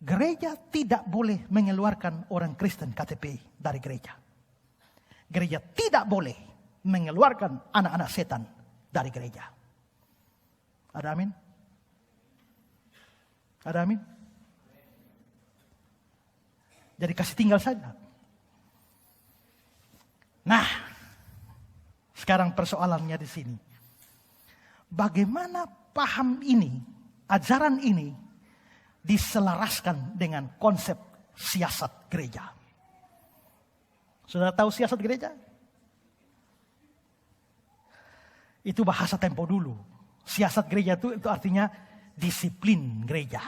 Gereja tidak boleh mengeluarkan orang Kristen KTP dari gereja. Gereja tidak boleh mengeluarkan anak-anak setan dari gereja. Ada amin? Ada amin? Jadi kasih tinggal saja. Nah, sekarang persoalannya di sini. Bagaimana paham ini, ajaran ini diselaraskan dengan konsep siasat gereja? Sudah tahu siasat gereja? Itu bahasa tempo dulu. Siasat gereja itu artinya disiplin gereja.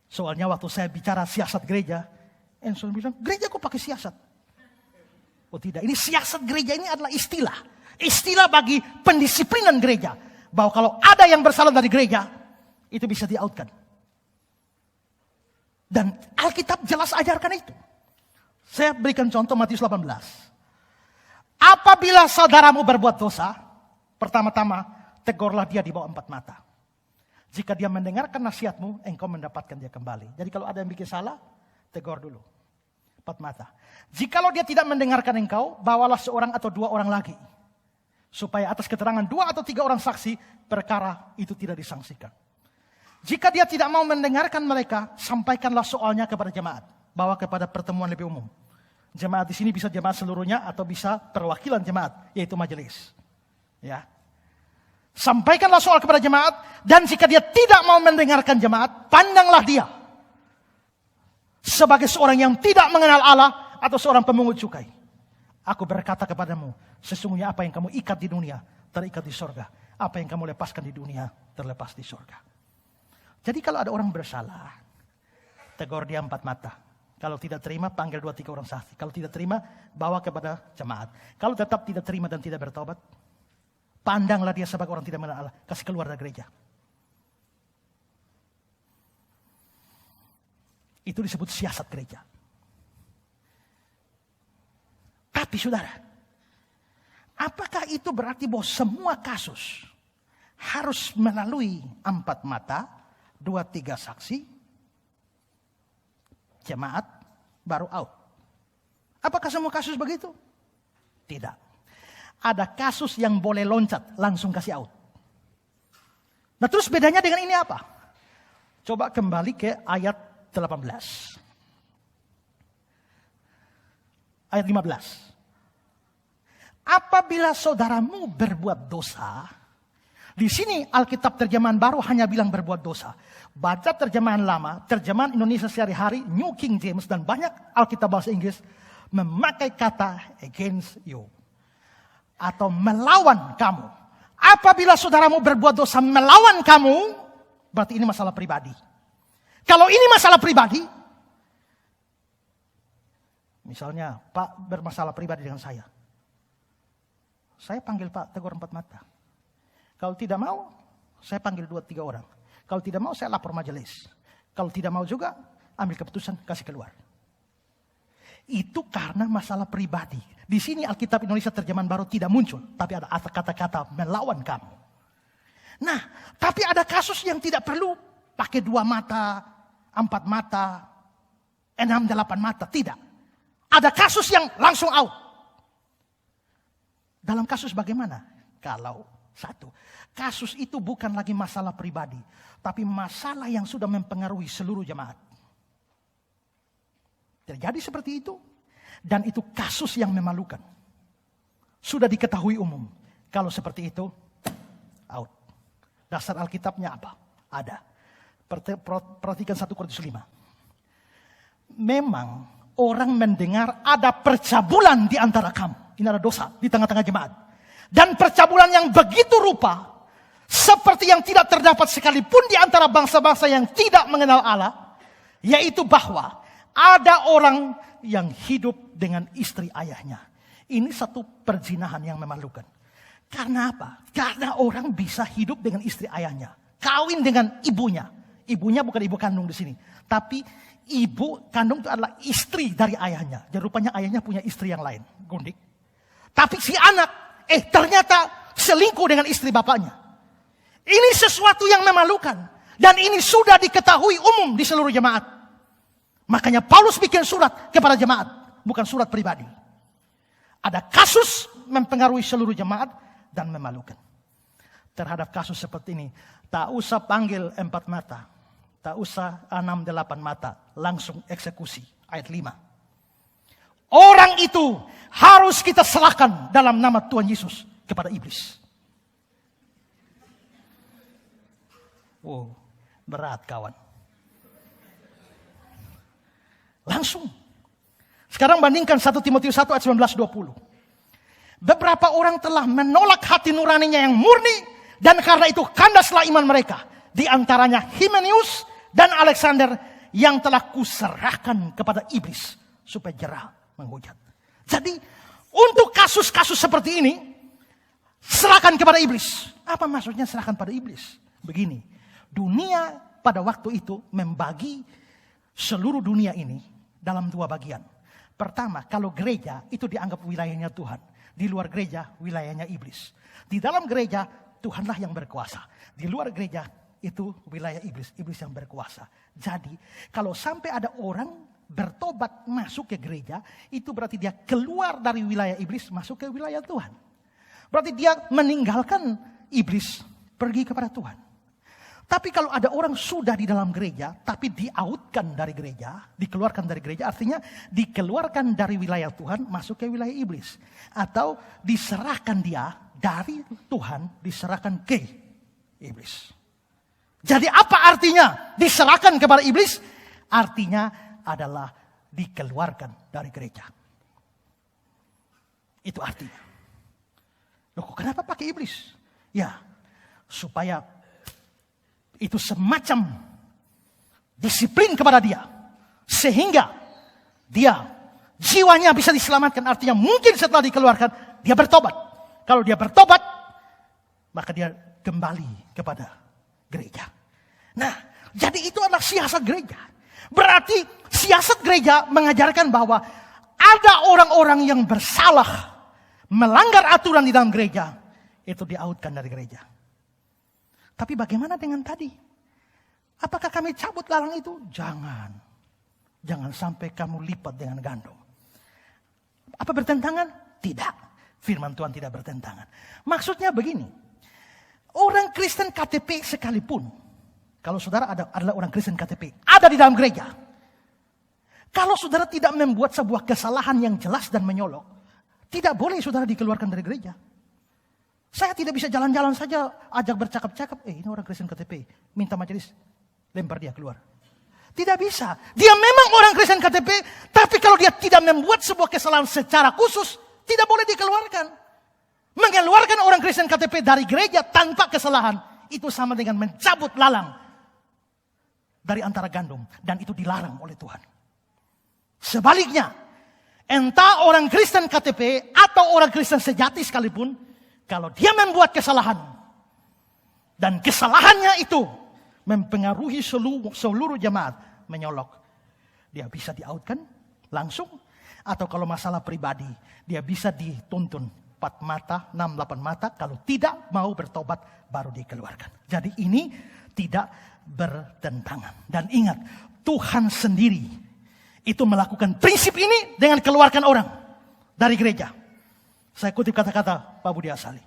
Soalnya waktu saya bicara siasat gereja, Enson bilang, gereja kok pakai siasat? Oh tidak, ini siasat gereja ini adalah istilah. Istilah bagi pendisiplinan gereja. Bahwa kalau ada yang bersalah dari gereja, itu bisa di-outkan. Dan Alkitab jelas ajarkan itu. Saya berikan contoh Matius 18. Apabila saudaramu berbuat dosa, pertama-tama tegurlah dia di bawah 4 mata. Jika dia mendengarkan nasihatmu, engkau mendapatkan dia kembali. Jadi kalau ada yang bikin salah, tegur dulu. 4 mata. Jikalau dia tidak mendengarkan engkau, bawalah seorang atau 2 orang lagi. Supaya atas keterangan 2 atau 3 orang saksi, perkara itu tidak disangsikan. Jika dia tidak mau mendengarkan mereka, sampaikanlah soalnya kepada jemaat. Bawa kepada pertemuan lebih umum. Jemaat di sini bisa jemaat seluruhnya atau bisa perwakilan jemaat, yaitu majelis. Ya. Sampaikanlah soal kepada jemaat, dan jika dia tidak mau mendengarkan jemaat, pandanglah dia sebagai seorang yang tidak mengenal Allah atau seorang pemungut cukai. Aku berkata kepadamu, sesungguhnya apa yang kamu ikat di dunia, terikat di sorga. Apa yang kamu lepaskan di dunia, terlepas di sorga. Jadi kalau ada orang bersalah, tegur dia 4 mata. Kalau tidak terima, panggil 2-3 orang saksi. Kalau tidak terima, bawa kepada jemaat. Kalau tetap tidak terima dan tidak bertobat, pandanglah dia sebagai orang tidak mengenal Allah. Kasih keluar dari gereja. Itu disebut siasat gereja. Tapi saudara, apakah itu berarti bahwa semua kasus harus melalui 4 mata, 2-3 saksi, jemaat, baru out? Apakah semua kasus begitu? Tidak. Ada kasus yang boleh loncat, langsung kasih out. Nah terus bedanya dengan ini apa? Coba kembali ke ayat 18. Ayat 15. Apabila saudaramu berbuat dosa, di sini Alkitab terjemahan baru hanya bilang berbuat dosa. Baca terjemahan lama, terjemahan Indonesia sehari-hari, New King James dan banyak Alkitab bahasa Inggris memakai kata against you atau melawan kamu. Apabila saudaramu berbuat dosa melawan kamu, berarti ini masalah pribadi. Kalau ini masalah pribadi, misalnya Pak bermasalah pribadi dengan saya panggil Pak tegur 4 mata. Kalau tidak mau, saya panggil 2-3 orang. Kalau tidak mau, saya lapor majelis. Kalau tidak mau juga, ambil keputusan, kasih keluar. Itu karena masalah pribadi. Di sini Alkitab Indonesia terjemahan baru tidak muncul, tapi ada kata-kata melawan kamu. Nah, tapi ada kasus yang tidak perlu pakai 2 mata, 4 mata, 6-8 mata, tidak. Ada kasus yang langsung out. Dalam kasus bagaimana? Kalau satu, kasus itu bukan lagi masalah pribadi, tapi masalah yang sudah mempengaruhi seluruh jemaat. Terjadi seperti itu, dan itu kasus yang memalukan. Sudah diketahui umum. Kalau seperti itu, out. Dasar Alkitabnya apa? Ada. Perhatikan 1 Korintus 5. Memang orang mendengar ada percabulan di antara kamu. Ini ada dosa di tengah-tengah jemaat. Dan percabulan yang begitu rupa, seperti yang tidak terdapat sekalipun di antara bangsa-bangsa yang tidak mengenal Allah, yaitu bahwa ada orang yang hidup dengan istri ayahnya. Ini satu perzinahan yang memalukan. Karena apa? Karena orang bisa hidup dengan istri ayahnya. Kawin dengan ibunya. Ibunya bukan ibu kandung di sini. Tapi ibu kandung itu adalah istri dari ayahnya. Jadi rupanya ayahnya punya istri yang lain. Gundik. Tapi si anak, ternyata selingkuh dengan istri bapaknya. Ini sesuatu yang memalukan. Dan ini sudah diketahui umum di seluruh jemaat. Makanya Paulus bikin surat kepada jemaat, bukan surat pribadi. Ada kasus mempengaruhi seluruh jemaat dan memalukan. Terhadap kasus seperti ini, tak usah panggil 4 mata. Tak usah 6-8 mata. Langsung eksekusi. Ayat 5. Orang itu harus kita serahkan dalam nama Tuhan Yesus kepada iblis. Wow, berat kawan. Langsung. Sekarang bandingkan 1 Timotius 1 ayat 19-20. Beberapa orang telah menolak hati nuraninya yang murni, dan karena itu kandaslah iman mereka. Di antaranya Hymenaeus dan Alexander yang telah kuserahkan kepada iblis supaya jerah menghujat. Jadi untuk kasus-kasus seperti ini, serahkan kepada iblis. Apa maksudnya serahkan pada iblis? Begini, dunia pada waktu itu membagi seluruh dunia ini dalam 2 bagian. Pertama, kalau gereja itu dianggap wilayahnya Tuhan. Di luar gereja, wilayahnya iblis. Di dalam gereja, Tuhanlah yang berkuasa. Di luar gereja, itu wilayah iblis. Iblis yang berkuasa. Jadi, kalau sampai ada orang bertobat masuk ke gereja, itu berarti dia keluar dari wilayah iblis, masuk ke wilayah Tuhan. Berarti dia meninggalkan iblis, pergi kepada Tuhan. Tapi kalau ada orang sudah di dalam gereja, tapi di-outkan dari gereja, dikeluarkan dari gereja, artinya dikeluarkan dari wilayah Tuhan, masuk ke wilayah iblis. Atau diserahkan dia dari Tuhan, diserahkan ke iblis. Jadi apa artinya diserahkan kepada iblis? Artinya adalah dikeluarkan dari gereja. Itu artinya. Loh, kenapa pakai iblis? Ya, supaya itu semacam disiplin kepada dia. Sehingga dia jiwanya bisa diselamatkan. Artinya mungkin setelah dikeluarkan, dia bertobat. Kalau dia bertobat, maka dia kembali kepada gereja. Nah, jadi itu adalah siasat gereja. Berarti siasat gereja mengajarkan bahwa ada orang-orang yang bersalah, melanggar aturan di dalam gereja, itu di-outkan dari gereja. Tapi bagaimana dengan tadi? Apakah kami cabut larang itu? Jangan. Jangan sampai kamu lipat dengan gandum. Apa bertentangan? Tidak. Firman Tuhan tidak bertentangan. Maksudnya begini. Orang Kristen KTP sekalipun. Kalau saudara adalah orang Kristen KTP. Ada di dalam gereja. Kalau saudara tidak membuat sebuah kesalahan yang jelas dan menyolok. Tidak boleh saudara dikeluarkan dari gereja. Saya tidak bisa jalan-jalan saja, ajak bercakap-cakap. Ini orang Kristen KTP, minta majelis, lempar dia keluar. Tidak bisa. Dia memang orang Kristen KTP, tapi kalau dia tidak membuat sebuah kesalahan secara khusus, tidak boleh dikeluarkan. Mengeluarkan orang Kristen KTP dari gereja tanpa kesalahan, itu sama dengan mencabut lalang dari antara gandum. Dan itu dilarang oleh Tuhan. Sebaliknya, entah orang Kristen KTP atau orang Kristen sejati sekalipun, kalau dia membuat kesalahan dan kesalahannya itu mempengaruhi seluruh jemaat menyolok, dia bisa di-outkan langsung, atau kalau masalah pribadi dia bisa dituntun 4 mata, 6-8 mata. Kalau tidak mau bertobat baru dikeluarkan. Jadi ini tidak bertentangan. Dan ingat, Tuhan sendiri itu melakukan prinsip ini dengan keluarkan orang dari gereja. Saya kutip kata-kata Pak Budi Asali.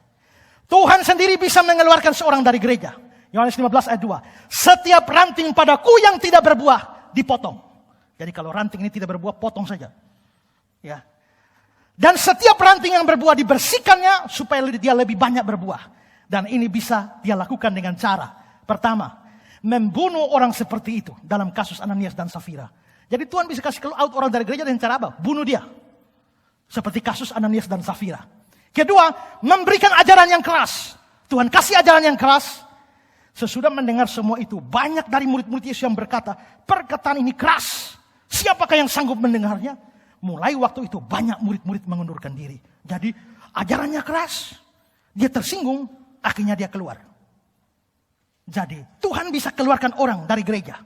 Tuhan sendiri bisa mengeluarkan seorang dari gereja. Yohanes 15 ayat 2. Setiap ranting padaku yang tidak berbuah, dipotong. Jadi kalau ranting ini tidak berbuah, potong saja. Ya. Dan setiap ranting yang berbuah dibersihkannya supaya dia lebih banyak berbuah. Dan ini bisa dia lakukan dengan cara. Pertama, membunuh orang seperti itu dalam kasus Ananias dan Safira. Jadi Tuhan bisa kasih out orang dari gereja dengan cara apa? Bunuh dia. Seperti kasus Ananias dan Safira. Kedua, memberikan ajaran yang keras. Tuhan kasih ajaran yang keras. Sesudah mendengar semua itu, banyak dari murid-murid Yesus yang berkata, perkataan ini keras. Siapakah yang sanggup mendengarnya? Mulai waktu itu banyak murid-murid mengundurkan diri. Jadi ajarannya keras. Dia tersinggung, akhirnya dia keluar. Jadi Tuhan bisa keluarkan orang dari gereja.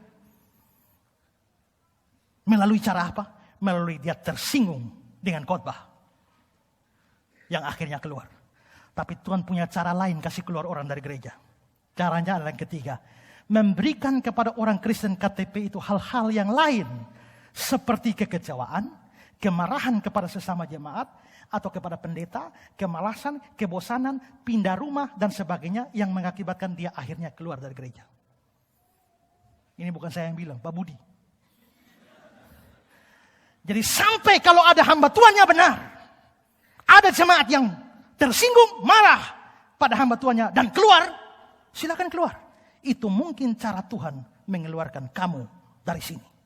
Melalui cara apa? Melalui dia tersinggung dengan khotbah yang akhirnya keluar. Tapi Tuhan punya cara lain kasih keluar orang dari gereja. Caranya adalah yang ketiga. Memberikan kepada orang Kristen KTP itu hal-hal yang lain. Seperti kekecewaan, kemarahan kepada sesama jemaat, atau kepada pendeta, kemalasan, kebosanan, pindah rumah, dan sebagainya yang mengakibatkan dia akhirnya keluar dari gereja. Ini bukan saya yang bilang, Pak Budi. Jadi sampai kalau ada hamba Tuhannya benar, ada jemaat yang tersinggung, marah pada hamba Tuhannya dan keluar, silakan keluar. Itu mungkin cara Tuhan mengeluarkan kamu dari sini.